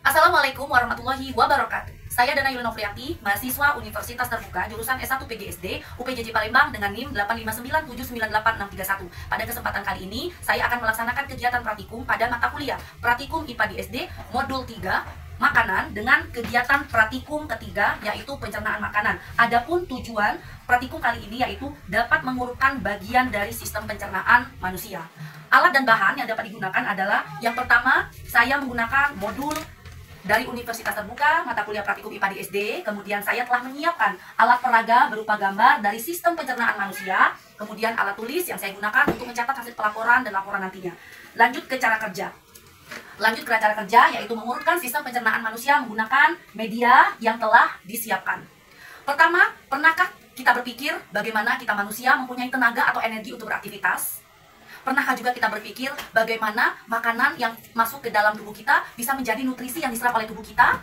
Assalamualaikum warahmatullahi wabarakatuh. Saya Dana Yuli Novrianti, mahasiswa Universitas Terbuka, jurusan S1 PGSD, UPJJ Palembang dengan NIM 859798631. Pada kesempatan kali ini, saya akan melaksanakan kegiatan praktikum pada mata kuliah Praktikum IPA di SD, Modul 3, Makanan, dengan kegiatan praktikum ketiga, yaitu pencernaan makanan. Adapun tujuan praktikum kali ini yaitu dapat mengurutkan bagian dari sistem pencernaan manusia. Alat dan bahan yang dapat digunakan adalah, yang pertama, saya menggunakan modul dari Universitas Terbuka, mata kuliah praktikum IPA di SD. Kemudian saya telah menyiapkan alat peraga berupa gambar dari sistem pencernaan manusia. Kemudian alat tulis yang saya gunakan untuk mencatat hasil pelaporan dan laporan nantinya. Lanjut ke cara kerja. Yaitu mengurutkan sistem pencernaan manusia menggunakan media yang telah disiapkan. Pertama, pernahkah kita berpikir bagaimana kita manusia mempunyai tenaga atau energi untuk beraktivitas? Pernahkah juga kita berpikir bagaimana makanan yang masuk ke dalam tubuh kita bisa menjadi nutrisi yang diserap oleh tubuh kita?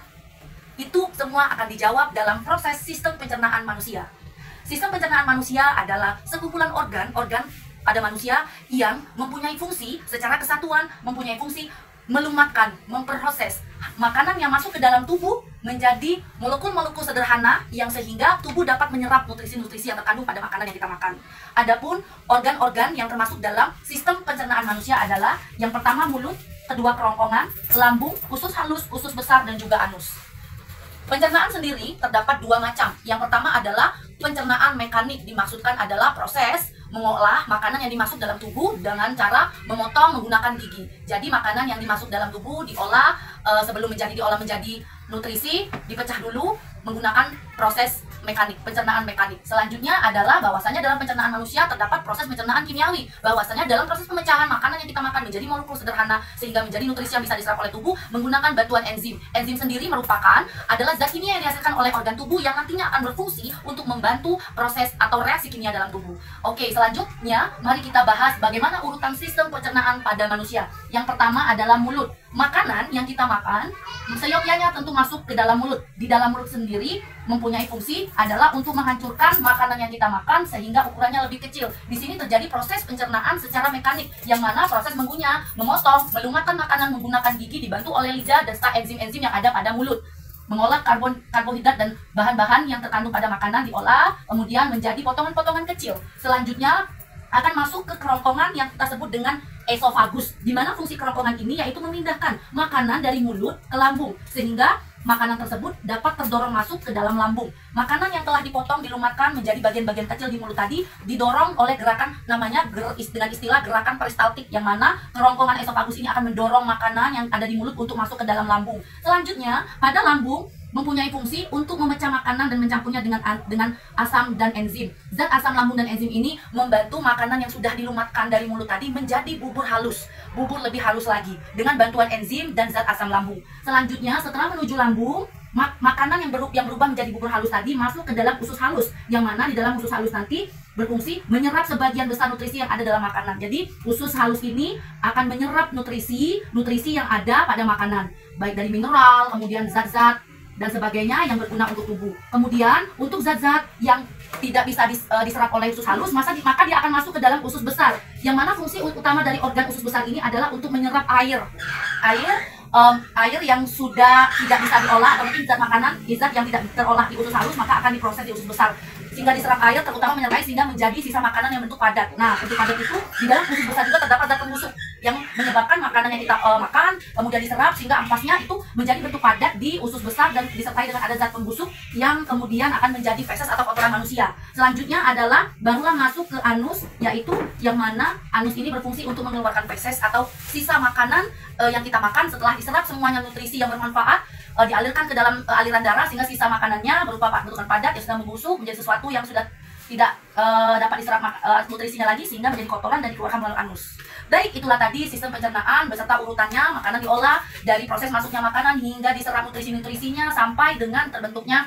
Itu semua akan dijawab dalam proses sistem pencernaan manusia. Sistem pencernaan manusia adalah sekumpulan organ pada manusia yang mempunyai fungsi secara kesatuan, mempunyai fungsi melumatkan, memproses makanan yang masuk ke dalam tubuh menjadi molekul-molekul sederhana yang sehingga tubuh dapat menyerap nutrisi-nutrisi yang terkandung pada makanan yang kita makan. Adapun organ-organ yang termasuk dalam sistem pencernaan manusia adalah yang pertama mulut, kedua kerongkongan, lambung, usus halus, usus besar, dan juga anus. Pencernaan sendiri terdapat dua macam. Yang pertama adalah pencernaan mekanik, dimaksudkan adalah proses mengolah makanan yang dimasuk dalam tubuh dengan cara memotong menggunakan gigi. Jadi makanan yang dimasuk dalam tubuh diolah sebelum diolah menjadi nutrisi, dipecah dulu menggunakan proses mekanik, pencernaan mekanik. Selanjutnya adalah bahwasanya dalam pencernaan manusia terdapat proses pencernaan kimiawi. Bahwasanya dalam proses pemecahan makanan yang kita makan menjadi molekul sederhana sehingga menjadi nutrisi yang bisa diserap oleh tubuh menggunakan bantuan enzim. Enzim sendiri merupakan adalah zat kimia yang dihasilkan oleh organ tubuh yang nantinya akan berfungsi untuk membantu proses atau reaksi kimia dalam tubuh. Oke, selanjutnya mari kita bahas bagaimana urutan sistem pencernaan pada manusia. Yang pertama adalah mulut. Makanan yang kita makan seyogyanya tentu masuk ke dalam mulut. Di dalam mulut sendiri mempunyai fungsi adalah untuk menghancurkan makanan yang kita makan sehingga ukurannya lebih kecil. Di sini terjadi proses pencernaan secara mekanik, yang mana proses mengunyah, memotong, melumatkan makanan menggunakan gigi dibantu oleh lidah dan enzim-enzim yang ada pada mulut. Mengolah karbohidrat dan bahan-bahan yang terkandung pada makanan diolah, kemudian menjadi potongan-potongan kecil. Selanjutnya akan masuk ke kerongkongan yang kita sebut dengan esofagus, di mana fungsi kerongkongan ini yaitu memindahkan makanan dari mulut ke lambung sehingga makanan tersebut dapat terdorong masuk ke dalam lambung. Makanan yang telah dipotong dilumatkan menjadi bagian-bagian kecil di mulut tadi didorong oleh gerakan namanya dengan istilah gerakan peristaltik, yang mana kerongkongan esofagus ini akan mendorong makanan yang ada di mulut untuk masuk ke dalam lambung. Selanjutnya pada lambung mempunyai fungsi untuk memecah makanan dan mencampurnya dengan asam dan enzim. Zat asam lambung dan enzim ini membantu makanan yang sudah dilumatkan dari mulut tadi menjadi bubur halus, bubur lebih halus lagi dengan bantuan enzim dan zat asam lambung. Selanjutnya setelah menuju lambung, makanan yang berubah menjadi bubur halus tadi masuk ke dalam usus halus, yang mana di dalam usus halus nanti berfungsi menyerap sebagian besar nutrisi yang ada dalam makanan. Jadi usus halus ini akan menyerap nutrisi yang ada pada makanan, baik dari mineral, kemudian zat-zat dan sebagainya yang berguna untuk tubuh. Kemudian untuk zat-zat yang tidak bisa diserap oleh usus halus, maka dia akan masuk ke dalam usus besar, yang mana fungsi utama dari organ usus besar ini adalah untuk menyerap air yang sudah tidak bisa diolah, atau mungkin zat makanan, zat yang tidak terolah di usus halus maka akan diproses di usus besar sehingga diserap air, terutama menyertai sehingga menjadi sisa makanan yang bentuk padat. Nah, bentuk padat itu di dalam usus besar juga terdapat zat pembusuk yang menyebabkan makanan yang kita makan kemudian diserap sehingga ampasnya itu menjadi bentuk padat di usus besar dan disertai dengan ada zat pembusuk yang kemudian akan menjadi feses atau kotoran manusia. Selanjutnya adalah barulah masuk ke anus, yaitu yang mana anus ini berfungsi untuk mengeluarkan feses atau sisa makanan yang kita makan setelah diserap semuanya nutrisi yang bermanfaat dialirkan ke dalam aliran darah sehingga sisa makanannya berupa bentukan padat yang sudah membusuk menjadi sesuatu yang sudah tidak dapat diserap nutrisinya lagi sehingga menjadi kotoran dan dikeluarkan melalui anus. Baik, itulah tadi sistem pencernaan beserta urutannya. Makanan diolah dari proses masuknya makanan hingga diserap nutrisi-nutrisinya sampai dengan terbentuknya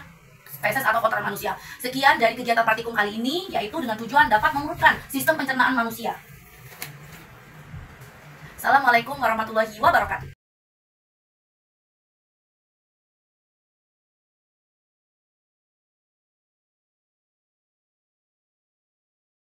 feses atau kotoran manusia. Sekian dari kegiatan praktikum kali ini, yaitu dengan tujuan dapat mengurutkan sistem pencernaan manusia. Assalamualaikum warahmatullahi wabarakatuh.